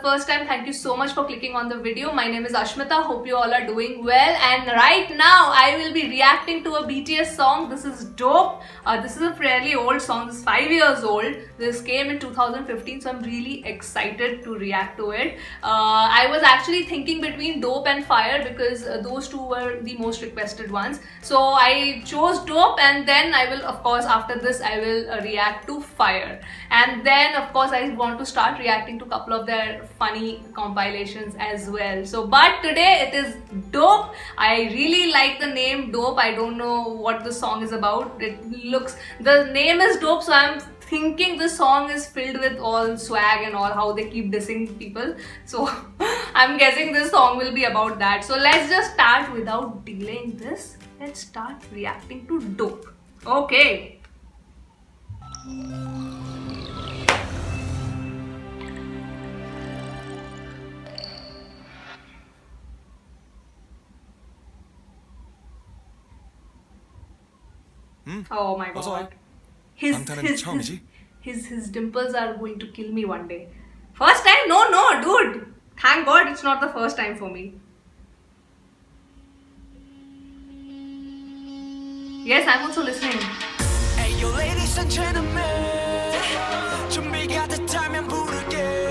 first time, thank you so much for clicking on the video. My name is Ashmita. Hope you all are doing well. And right now, I will be reacting to a BTS song. This is Dope. This is a fairly old song. This is 5 years old. This came in 2015, so I'm really excited to react to it. I was actually thinking between Dope and Fire because those two were the most requested ones. So I chose Dope, and then I will, of course, after this, I will react to Fire. And then, of course, I want to start reacting to a couple of their funny compilations as well. So, but today it is Dope. I really like the name Dope. I don't know what the song is about. The name is Dope, so I'm thinking the song is filled with all swag and all how they keep dissing people. So I'm guessing this song will be about that. So let's just start without delaying this. Let's start reacting to Dope. Okay. Oh my god. His dimples are going to kill me one day. First time? No, dude. Thank God it's not the first time for me. Yes, I'm also listening.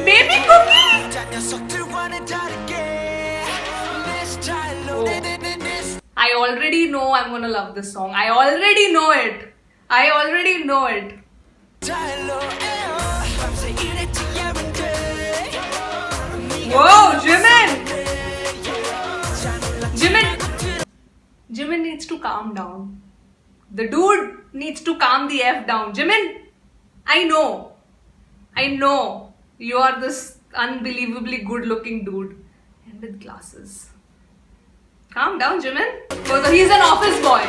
Baby Cookie! Oh. I already know I'm gonna love this song. I already know it. Whoa, Jimin needs to calm down. The dude needs to calm the F down. Jimin, I know you are this unbelievably good looking dude and with glasses. Calm down, Jimin. He's an office boy.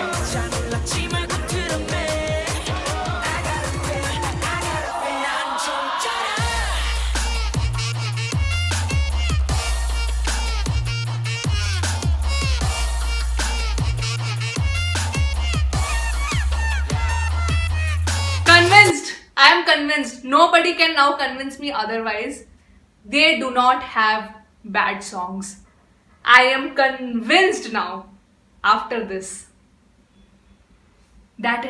I am convinced. Nobody can now convince me otherwise. They do not have bad songs. I am convinced now after this. Their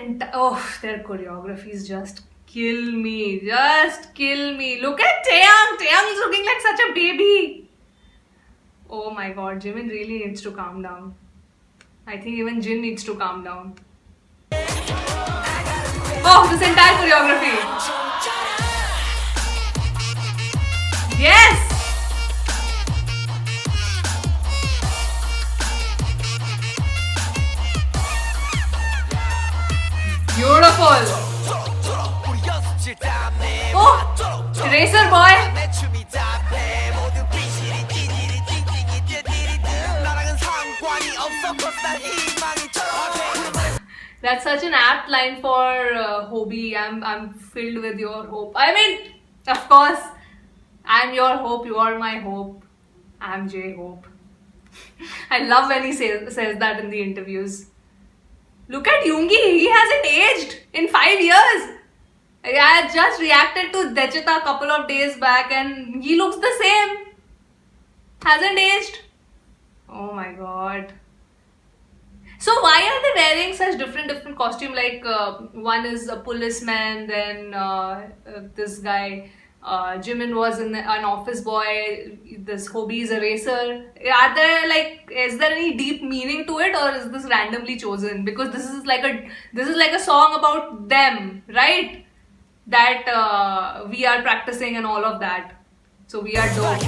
choreographies just kill me. Look at Taeyang. Taeyang is looking like such a baby. Oh my god, Jimin really needs to calm down. I think even Jin needs to calm down. Oh, this entire choreography. Yes! Beautiful. Oh, Racer Boy. That's such an apt line for Hobie. I'm filled with your hope. I mean, of course, I'm your hope, you are my hope. I'm J-Hope. I love when he says that in the interviews. Look at Yoongi, he hasn't aged in 5 years. I had just reacted to Daechita a couple of days back and he looks the same. Hasn't aged. Oh my god. So why are they wearing such different costume? Like one is a policeman, then this guy Jimin was an office boy. This Hobie is a racer. Is there any deep meaning to it, or is this randomly chosen? Because this is like a song about them, right? That we are practicing and all of that. So we are dope.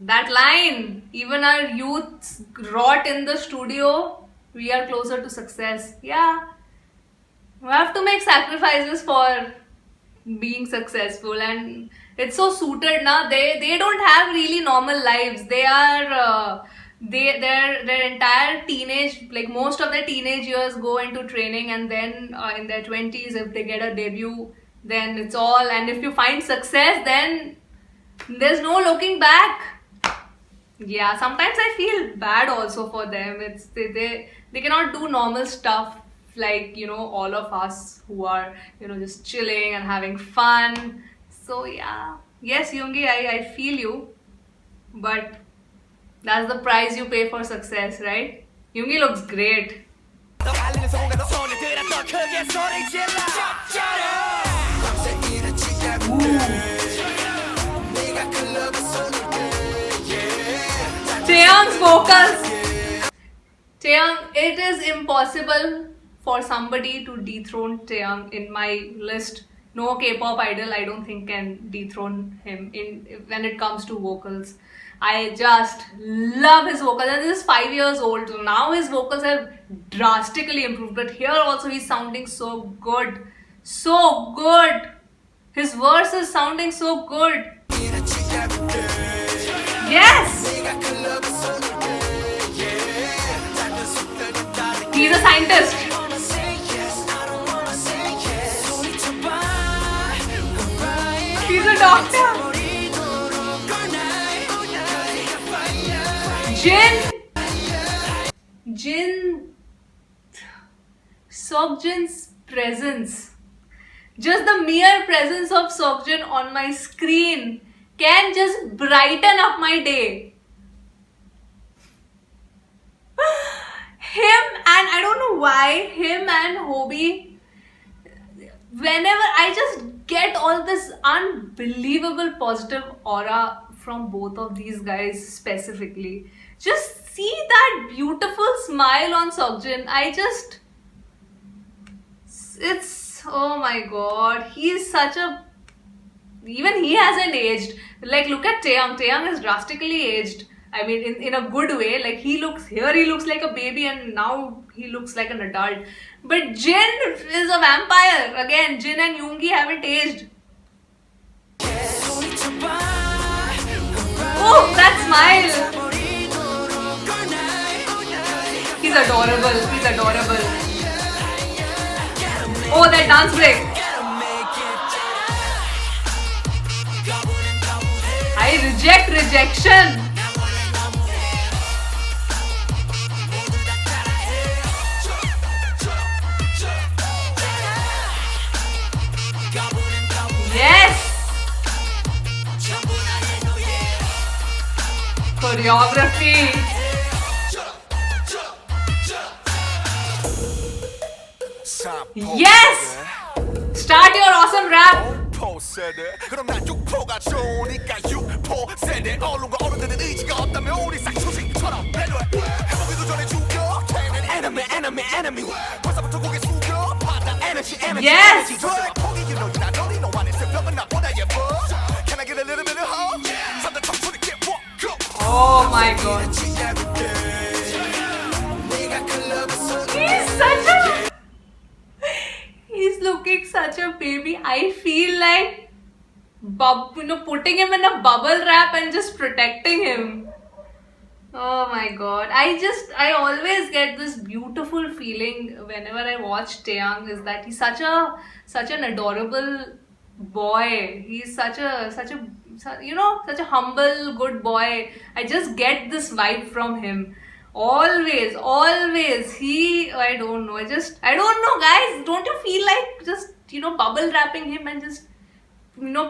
That line, even our youths rot in the studio, we are closer to success. Yeah, we have to make sacrifices for being successful, and it's so suited now. They don't have really normal lives. They are their entire teenage, like most of their teenage years go into training, and then in their 20s, if they get a debut, then it's all. And if you find success, then there's no looking back. Yeah, sometimes I feel bad also for them. It's they cannot do normal stuff like all of us who are just chilling and having fun. So yeah, yes, Yoongi, I feel you, but that's the price you pay for success, right? Yoongi looks great. Taeyang's vocals. Taeyang, it is impossible for somebody to dethrone Taeyang in my list. No K-pop idol, I don't think, can dethrone him in when it comes to vocals. I just love his vocals, and this is 5 years old, so now his vocals have drastically improved. But here also, he's sounding so good, so good. His verse is sounding so good. Yes. He's a scientist. He's a doctor. Jin Seokjin's presence. Just the mere presence of Seokjin on my screen can just brighten up my day. Him and I don't know why, him and Hobie, whenever I just get all this unbelievable positive aura from both of these guys specifically. Just see that beautiful smile on Seokjin. It's, oh my god, he's such a, even he hasn't aged. Like, look at Taeyang. Taeyang is drastically aged. I mean, in a good way. Like, he looks like a baby, and now he looks like an adult. But Jin is a vampire. Again, Jin and Yoongi haven't aged. Oh, that smile. He's adorable. He's adorable. Oh, that dance break. I reject rejection. Yes. Choreography. Yes. Start your awesome rap. 그럼 난 6%가 좋으니까 6%의 언론과 어른들의 의지가 없다면 우리 쌍초식처럼 배려해 해보기도 전에 죽여 enemy 벌써부터 고개 숙여 받아 energy yes 포기 you know you're not only no one is 병은 나보다 예뻐 can I get a little bit of hope something 청춘이 get walk up oh my god he's looking such a baby. I feel like putting him in a bubble wrap and just protecting him. Oh my god. I always get this beautiful feeling whenever I watch Taeyang, is that he's such an adorable boy. He's such a humble, good boy. I just get this vibe from him. Always. I don't know. I don't know, guys. Don't you feel like just, bubble wrapping him and just,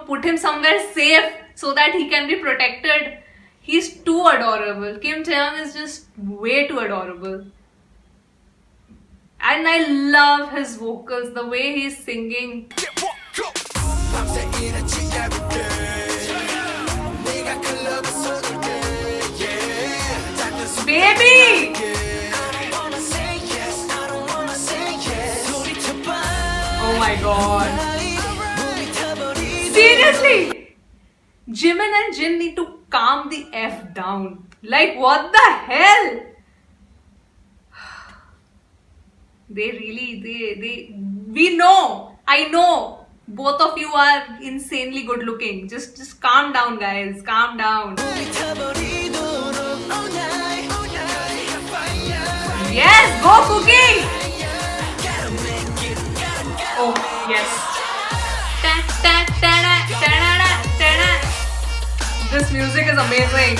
put him somewhere safe so that he can be protected? He's too adorable. Kim Taeyang is just way too adorable. And I love his vocals, the way he's singing. Baby! Oh my god. Seriously! Jimin and Jin need to calm the F down. Like, what the hell? We know. I know. Both of you are insanely good looking. Just calm down, guys. Calm down. Yes, go Cookie! Oh, yes. This music is amazing.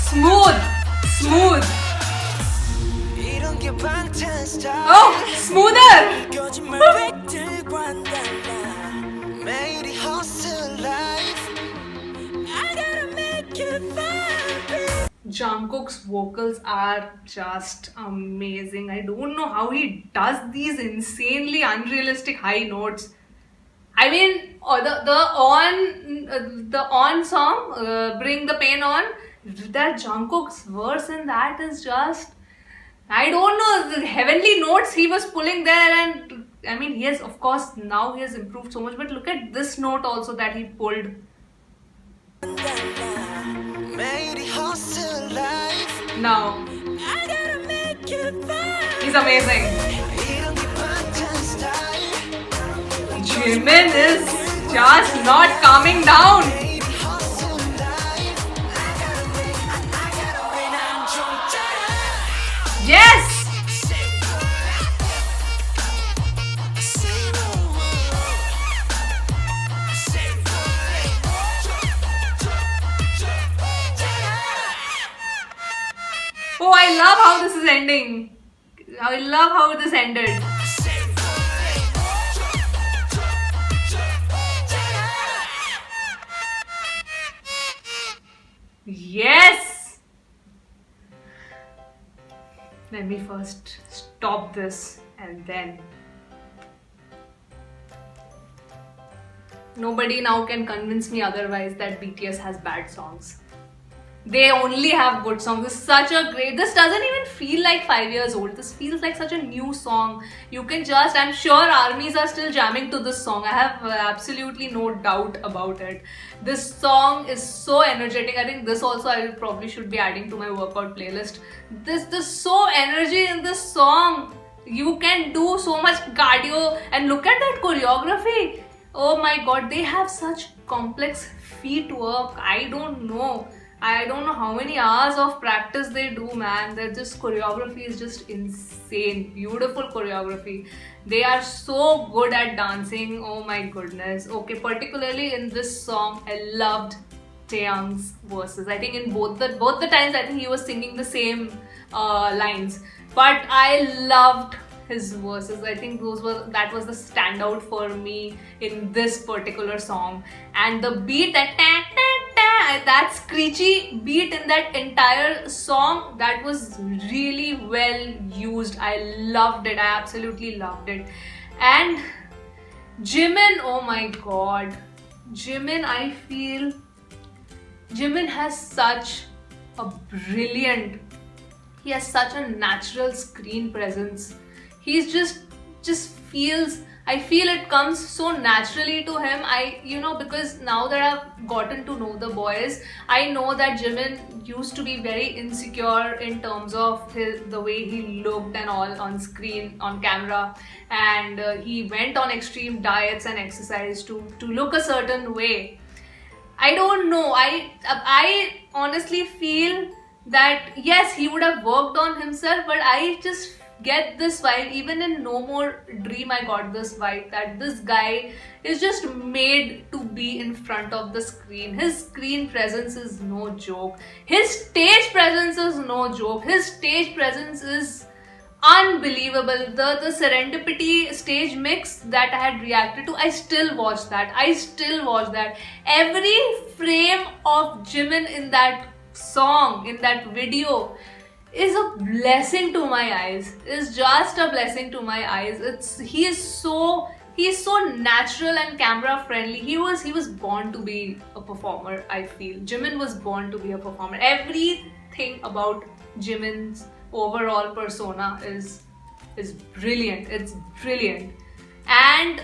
Smooth, smooth. Oh, smoother. Jungkook's vocals are just amazing. I don't know how he does these insanely unrealistic high notes. I mean, the on song, Bring the Pain On, that Jungkook's verse in that is just, I don't know, the heavenly notes he was pulling there. And I mean, yes, of course, now he has improved so much, but look at this note also that he pulled. Now, he's amazing. Jimin is just not calming down. Yes! Oh, I love how this is ending. I love how this ended. Yes! Let me first stop this and then. Nobody now can convince me otherwise that BTS has bad songs. They only have good songs. This is such a great. This doesn't even feel like 5 years old. This feels like such a new song. You can just. I'm sure armies are still jamming to this song. I have absolutely no doubt about it. This song is so energetic. I think this also I probably should be adding to my workout playlist. This so energy in this song. You can do so much cardio and look at that choreography. Oh my god, they have such complex feet work. I don't know how many hours of practice they do, man. This choreography is just insane. Beautiful choreography. They are so good at dancing. Oh my goodness. Okay, particularly in this song, I loved Taeyang's verses. I think in both the times, I think he was singing the same lines. But I loved his verses. I think that was the standout for me in this particular song. And the beat, that screechy beat in that entire song, that was really well used. I loved it. I absolutely loved it. And Jimin, oh my god. Jimin, I feel Jimin has such a brilliant, he has such a natural screen presence. He's just feels, I feel it comes so naturally to him. Because now that I've gotten to know the boys, I know that Jimin used to be very insecure in terms of the way he looked and all on screen, on camera, and he went on extreme diets and exercise to look a certain way. I don't know. I honestly feel that yes, he would have worked on himself, but I just get this vibe. Even in No More Dream, I got this vibe that this guy is just made to be in front of the screen. His screen presence is no joke. His stage presence is no joke. His stage presence is unbelievable. The Serendipity stage mix that I had reacted to, I still watch that. Every frame of Jimin in that song, in that video, is a blessing to my eyes. Is just a blessing to my eyes. He is so natural and camera friendly. He was born to be a performer. I feel Jimin was born to be a performer. Everything about Jimin's overall persona is brilliant. It's brilliant. And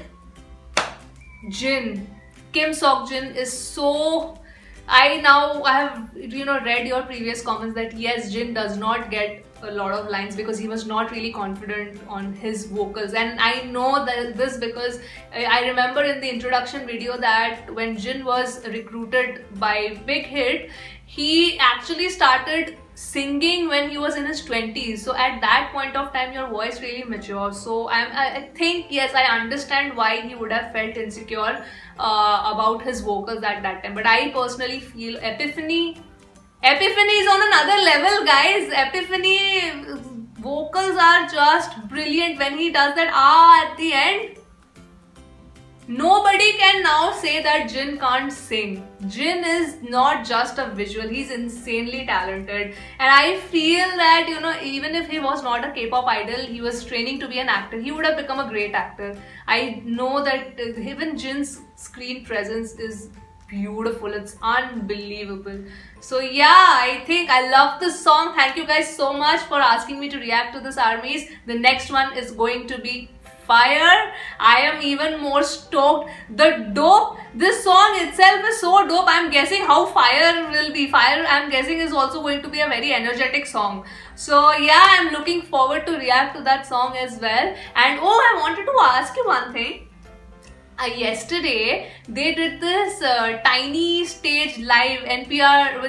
Kim Seokjin is so. I have read your previous comments that yes, Jin does not get a lot of lines because he was not really confident on his vocals. And I know that this because I remember in the introduction video that when Jin was recruited by Big Hit, he actually started singing when he was in his 20s. So at that point of time your voice really matures. So I think, yes, I understand why he would have felt insecure about his vocals at that time. But I personally feel Epiphany is on another level, guys. Epiphany vocals are just brilliant. When he does that at the end, nobody can now say that Jin can't sing. Jin is not just a visual, he's insanely talented. And I feel that, you know, even if he was not a K-pop idol, he was training to be an actor, he would have become a great actor. I know that even Jin's screen presence is beautiful, it's unbelievable. So yeah, I think I love this song. Thank you guys so much for asking me to react to this, ARMYs. The next one is going to be fire. I am even more stoked. The dope, this song itself is so dope. I'm guessing how fire will be. Fire, I'm guessing, is also going to be a very energetic song. So yeah, I'm looking forward to react to that song as well. And oh, I wanted to ask you one thing. Yesterday they did this tiny stage live NPR.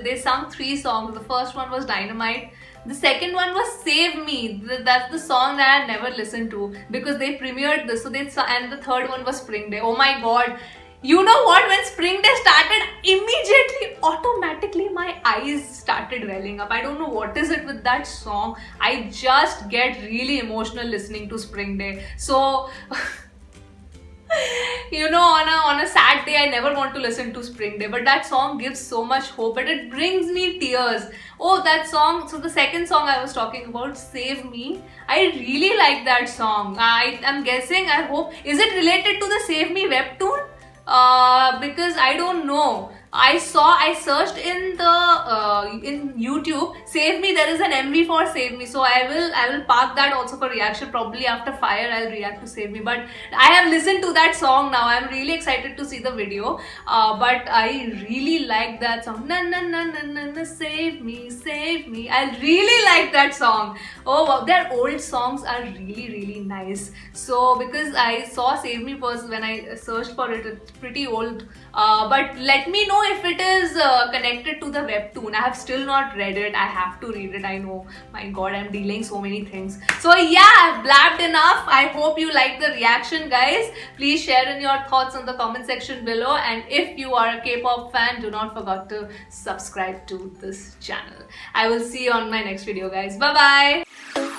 They sung 3 songs. The first one was Dynamite. The second one was Save Me. That's the song that I never listened to because they premiered this. And the third one was Spring Day. Oh my god. You know what? When Spring Day started, immediately, automatically my eyes started welling up. I don't know what is it with that song. I just get really emotional listening to Spring Day. So you know, on a sad day, I never want to listen to Spring Day, but that song gives so much hope and it brings me tears. Oh, that song. So the second song I was talking about, Save Me, I really like that song. I'm guessing, I hope, is it related to the Save Me webtoon? Because I don't know. I searched in YouTube, Save Me, there is an MV for Save Me. So I will park that also for reaction. Probably after Fire I'll react to Save Me. But I have listened to that song now. I'm really excited to see the video. But I really like that song. Na na na na na na, save me, save me. I really like that song. Oh wow, their old songs are really, really nice. So because I saw Save Me first when I searched for it, it's pretty old. But let me know if it is connected to the webtoon. I have still not read it. I have to read it. I know. My god, I'm dealing so many things. So yeah, I've blabbed enough. I hope you like the reaction, guys. Please share in your thoughts in the comment section below. And if you are a K-pop fan, do not forget to subscribe to this channel. I will see you on my next video, guys. Bye bye.